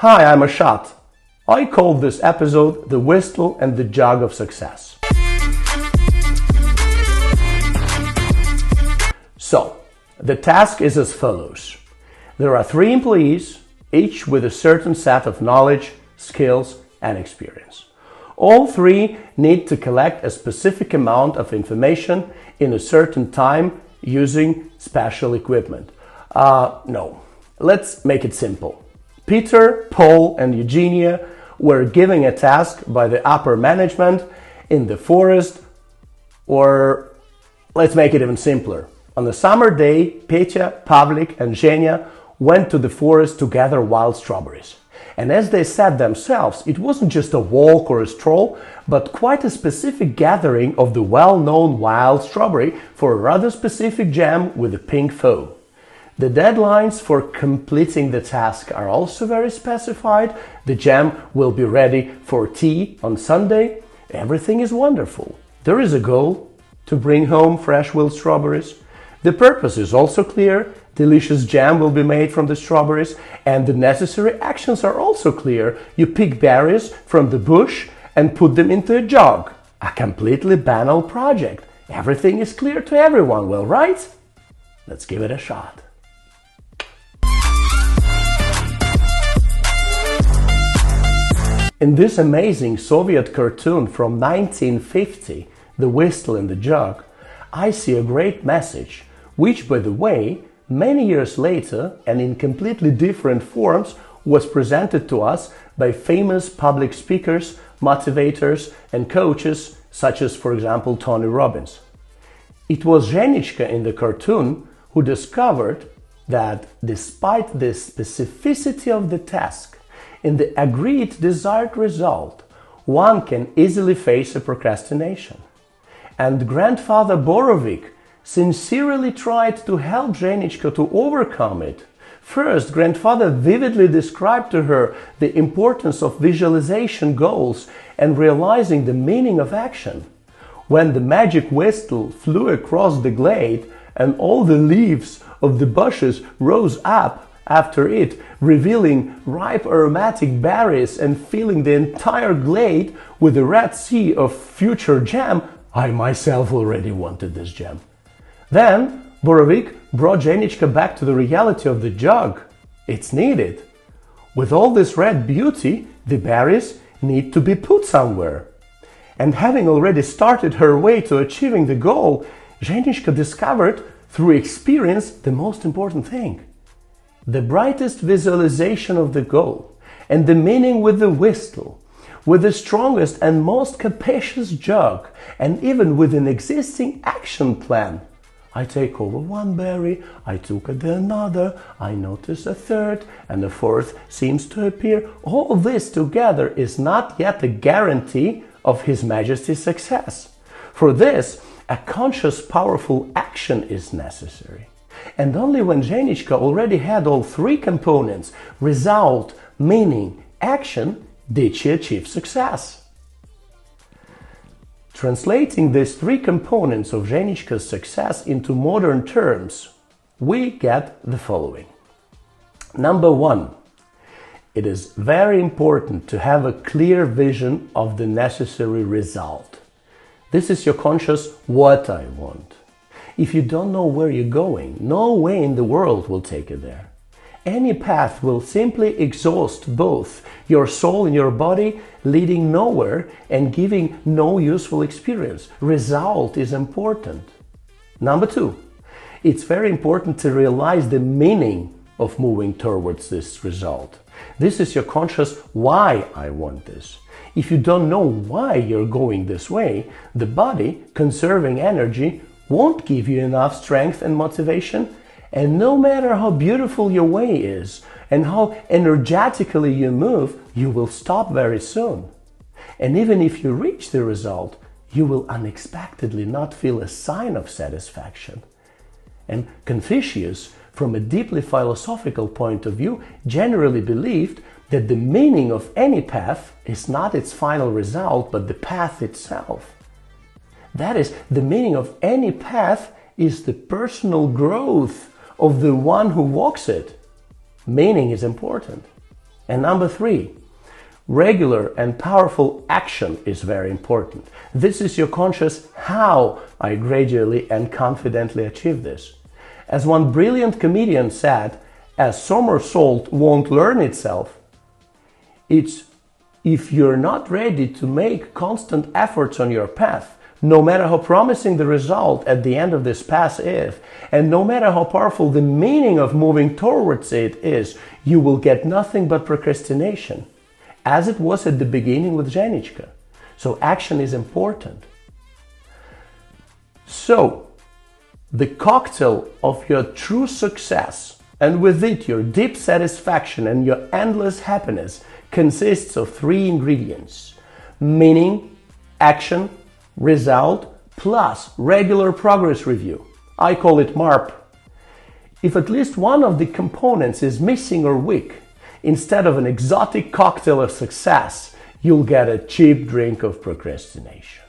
Hi, I'm Ashot. I called this episode The Whistle and the Jug of Success. So, the task is as follows. There are 3 employees, each with a certain set of knowledge, skills, and experience. All 3 need to collect a specific amount of information in a certain time using special equipment. No, let's make it simple. Peter, Paul, and Zhenya were given a task by the upper management in the forest, or let's make it even simpler. On a summer day, Petya, Pavlik, and Zhenya went to the forest to gather wild strawberries. And as they said themselves, it wasn't just a walk or a stroll, but quite a specific gathering of the well-known wild strawberry for a rather specific jam with a pink foe. The deadlines for completing the task are also very specified. The jam will be ready for tea on Sunday. Everything is wonderful. There is a goal to bring home fresh wild strawberries. The purpose is also clear. Delicious jam will be made from the strawberries, and the necessary actions are also clear. You pick berries from the bush and put them into a jug. A completely banal project. Everything is clear to everyone, well, right? Let's give it a shot. In this amazing Soviet cartoon from 1950, The Whistle and the Jug, I see a great message, which, by the way, many years later and in completely different forms was presented to us by famous public speakers, motivators, and coaches such as, for example, Tony Robbins. It was Zhenya in the cartoon who discovered that despite the specificity of the task, in the agreed desired result, one can easily face a procrastination. And grandfather Borovik sincerely tried to help Zhenya to overcome it. First, grandfather vividly described to her the importance of visualization goals and realizing the meaning of action. When the magic whistle flew across the glade and all the leaves of the bushes rose up after it, revealing ripe aromatic berries and filling the entire glade with a red sea of future jam, I myself already wanted this jam. Then Borovik brought Zhenya back to the reality of the jug. It's needed. With all this red beauty, the berries need to be put somewhere. And having already started her way to achieving the goal, Zhenya discovered through experience the most important thing. The brightest visualization of the goal and the meaning with the whistle, with the strongest and most capacious jug, and even with an existing action plan. I take over one berry, I took another, I notice a third, and a fourth seems to appear. All this together is not yet a guarantee of His Majesty's success. For this, a conscious, powerful action is necessary. And only when Zhenya already had all 3 components, result, meaning, action, did she achieve success. Translating these 3 components of Zhenya's success into modern terms, we get the following. Number 1, it is very important to have a clear vision of the necessary result. This is your conscious what I want. If you don't know where you're going, no way in the world will take you there. Any path will simply exhaust both your soul and your body, leading nowhere and giving no useful experience. Result is important. Number 2, it's very important to realize the meaning of moving towards this result. This is your conscious why I want this. If you don't know why you're going this way, the body, conserving energy, won't give you enough strength and motivation, and no matter how beautiful your way is and how energetically you move, you will stop very soon. And even if you reach the result, you will unexpectedly not feel a sign of satisfaction. And Confucius, from a deeply philosophical point of view, generally believed that the meaning of any path is not its final result, but the path itself. That is, the meaning of any path is the personal growth of the one who walks it. Meaning is important. And number 3, regular and powerful action is very important. This is your conscious how I gradually and confidently achieve this. As one brilliant comedian said, a somersault won't learn itself. It's if you're not ready to make constant efforts on your path, no matter how promising the result at the end of this path is, and no matter how powerful the meaning of moving towards it is, you will get nothing but procrastination, as it was at the beginning with Zhenya. So action is important. So, the cocktail of your true success, and with it your deep satisfaction and your endless happiness, consists of 3 ingredients: meaning, action, result, plus regular progress review. I call it MARP. If at least one of the components is missing or weak, instead of an exotic cocktail of success, you'll get a cheap drink of procrastination.